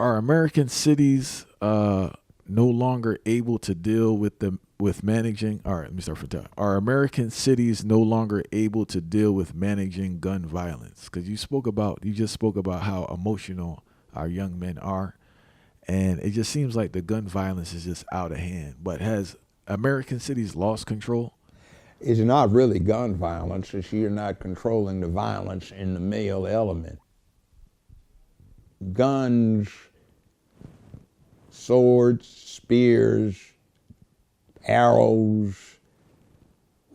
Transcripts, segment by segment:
are American cities no longer able to deal with managing? All right, let me start from the top. Are American cities no longer able to deal with managing gun violence? Because you just spoke about how emotional our young men are, and it just seems like the gun violence is just out of hand. But has American cities lost control? It's not really gun violence, it's you're not controlling the violence in the male element. Guns, swords, spears, arrows,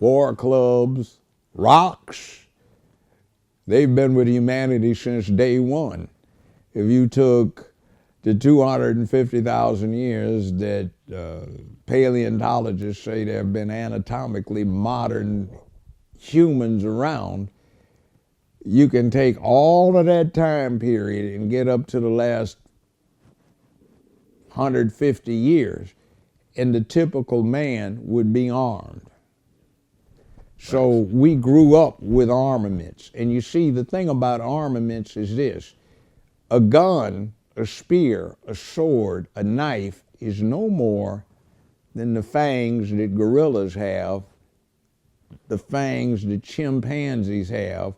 war clubs, rocks, they've been with humanity since day one. If you took the 250,000 years that paleontologists say there have been anatomically modern humans around, you can take all of that time period and get up to the last 150 years, and the typical man would be armed. So we grew up with armaments. And you see, the thing about armaments is this: a gun, a spear, a sword, a knife is no more than the fangs that gorillas have, the fangs that chimpanzees have,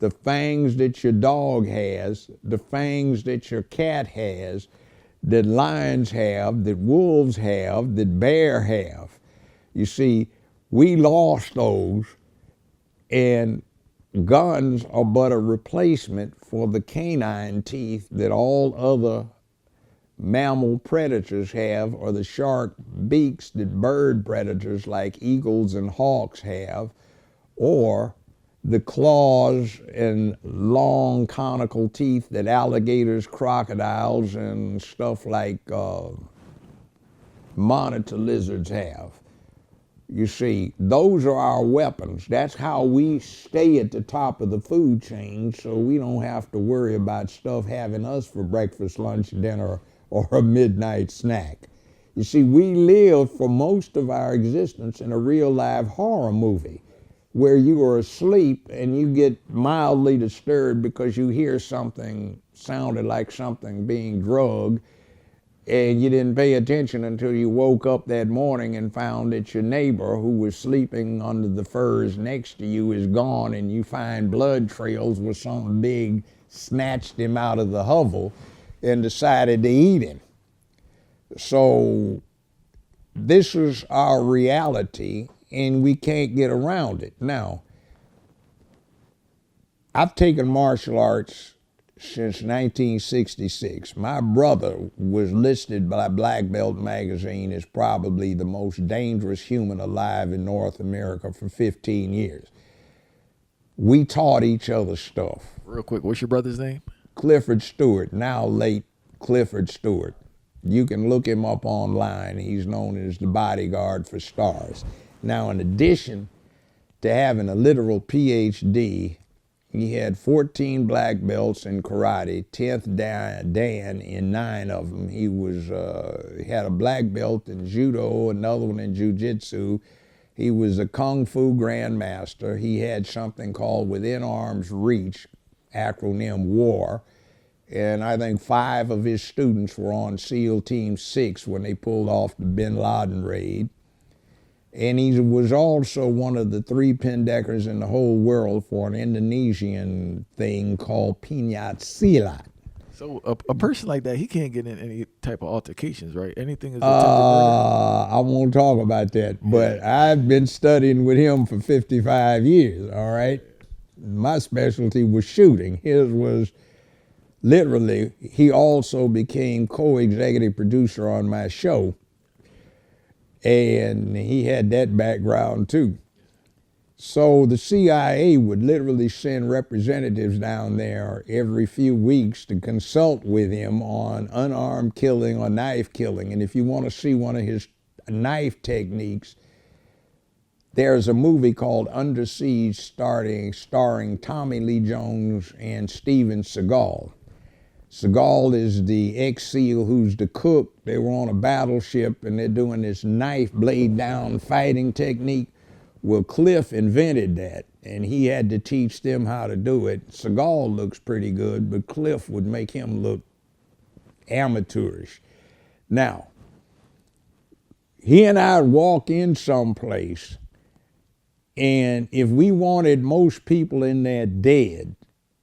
the fangs that your dog has, the fangs that your cat has, that lions have, that wolves have, that bear have. You see, we lost those, and guns are but a replacement for the canine teeth that all other mammal predators have, or the sharp beaks that bird predators like eagles and hawks have, or the claws and long conical teeth that alligators, crocodiles, and stuff like monitor lizards have. You see, those are our weapons. That's how we stay at the top of the food chain, so we don't have to worry about stuff having us for breakfast, lunch, dinner, or a midnight snack. You see, we live for most of our existence in a real live horror movie where you are asleep and you get mildly disturbed because you hear something sounded like something being drugged, and you didn't pay attention until you woke up that morning and found that your neighbor who was sleeping under the furs next to you is gone, and you find blood trails where something big snatched him out of the hovel and decided to eat him. So this is our reality, and we can't get around it. Now, I've taken martial arts since 1966. My brother was listed by Black Belt magazine as probably the most dangerous human alive in North America for 15 years. We taught each other stuff. Real quick, what's your brother's name? Clifford Stewart, now late Clifford Stewart. You can look him up online. He's known as the bodyguard for stars. Now, in addition to having a literal PhD, he had 14 black belts in karate, 10th Dan in 9 of them. He had a black belt in judo, another one in jiu-jitsu. He was a kung fu grandmaster. He had something called Within Arm's Reach, acronym WAR. And I think 5 of his students were on SEAL Team 6 when they pulled off the Bin Laden raid. And he was also one of the 3 pindeckers in the whole world for an Indonesian thing called Pinyat Silat. So a person like that, he can't get in any type of altercations, right? Anything is attempted murder. I won't talk about that, but I've been studying with him for 55 years, all right? My specialty was shooting. His was literally, he also became co-executive producer on my show, and he had that background too. So the CIA would literally send representatives down there every few weeks to consult with him on unarmed killing or knife killing. And if you want to see one of his knife techniques, there's a movie called Under Siege starring Tommy Lee Jones and Steven Seagal. Seagal is the ex-SEAL who's the cook. They were on a battleship and they're doing this knife blade down fighting technique. Well, Cliff invented that, and he had to teach them how to do it. Seagal looks pretty good, but Cliff would make him look amateurish. Now, he and I would walk in someplace, and if we wanted most people in there dead,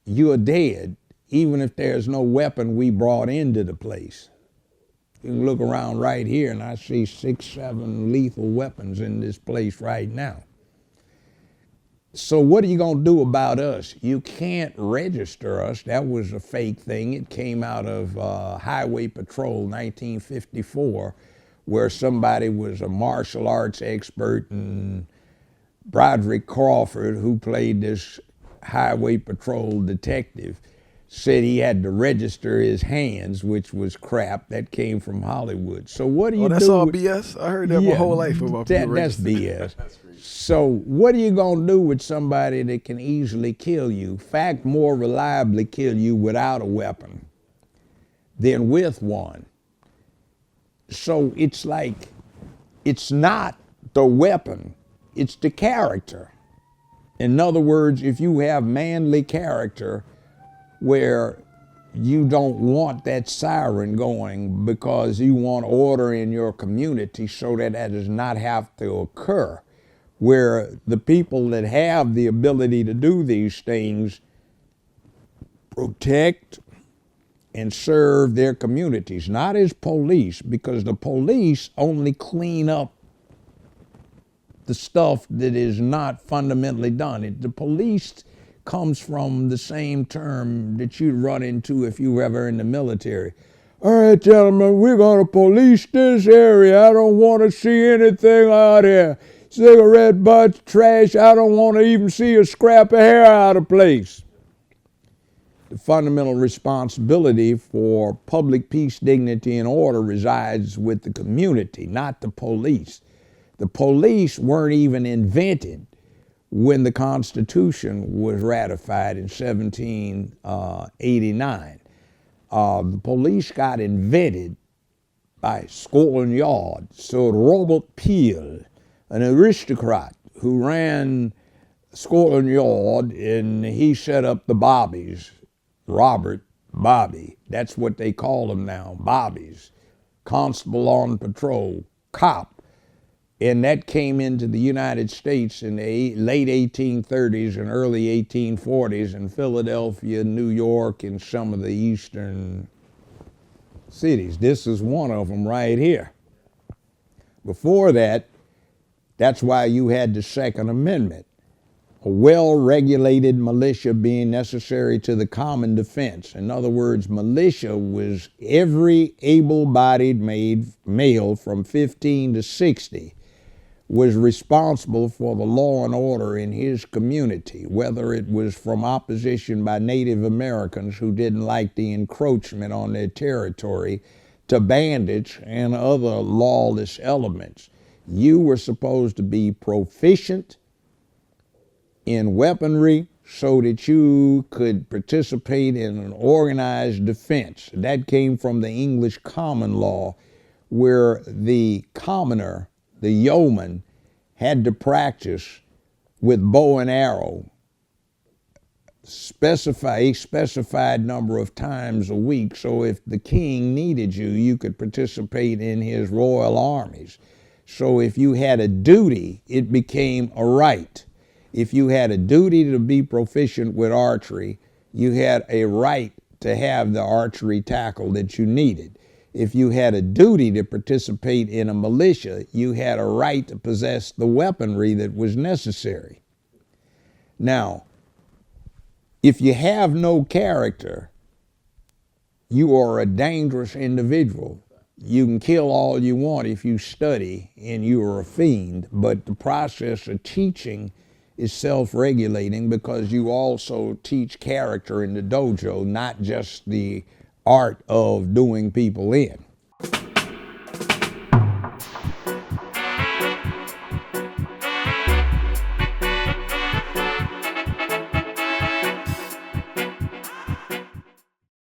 you're dead, even if there's no weapon we brought into the place. You can look around right here, and I see 6, 7 lethal weapons in this place right now. So what are you going to do about us? You can't register us. That was a fake thing. It came out of Highway Patrol 1954, where somebody was a martial arts expert, and Broderick Crawford, who played this Highway Patrol detective, said he had to register his hands, which was crap. That came from Hollywood. So what do you do? That's all BS? I heard that my whole life about people That's registering. BS. So what are you going to do with somebody that can easily kill you? In fact, more reliably kill you without a weapon than with one. So it's like, it's not the weapon, it's the character. In other words, if you have manly character where you don't want that siren going because you want order in your community so that that does not have to occur, where the people that have the ability to do these things protect and serve their communities, not as police, because the police only clean up the stuff that is not fundamentally done. The police comes from the same term that you'd run into if you were ever in the military. All right, gentlemen, we're going to police this area. I don't want to see anything out here. Cigarette butts, trash. I don't want to even see a scrap of hair out of place. The fundamental responsibility for public peace, dignity, and order resides with the community, not the police. The police weren't even invented when the Constitution was ratified in 1789. The police got invented by Scotland Yard. So Robert Peel, an aristocrat who ran Scotland Yard, and he set up the Bobbies. Robert Bobby, that's what they call them now, Bobbies. Constable on patrol, cop. And that came into the United States in the late 1830s and early 1840s in Philadelphia, New York, and some of the eastern cities. This is one of them right here. Before that, that's why you had the Second Amendment. A well-regulated militia being necessary to the common defense. In other words, militia was every able-bodied male from 15 to 60 was responsible for the law and order in his community, whether it was from opposition by Native Americans who didn't like the encroachment on their territory to bandits and other lawless elements. You were supposed to be proficient in weaponry so that you could participate in an organized defense. That came from the English common law, where the commoner, the yeoman, had to practice with bow and arrow a specified number of times a week. So if the king needed you, you could participate in his royal armies. So if you had a duty, it became a right. If you had a duty to be proficient with archery, you had a right to have the archery tackle that you needed. If you had a duty to participate in a militia, you had a right to possess the weaponry that was necessary. Now, if you have no character, you are a dangerous individual. You can kill all you want if you study and you are a fiend, but the process of teaching is self-regulating because you also teach character in the dojo, not just the art of doing people in.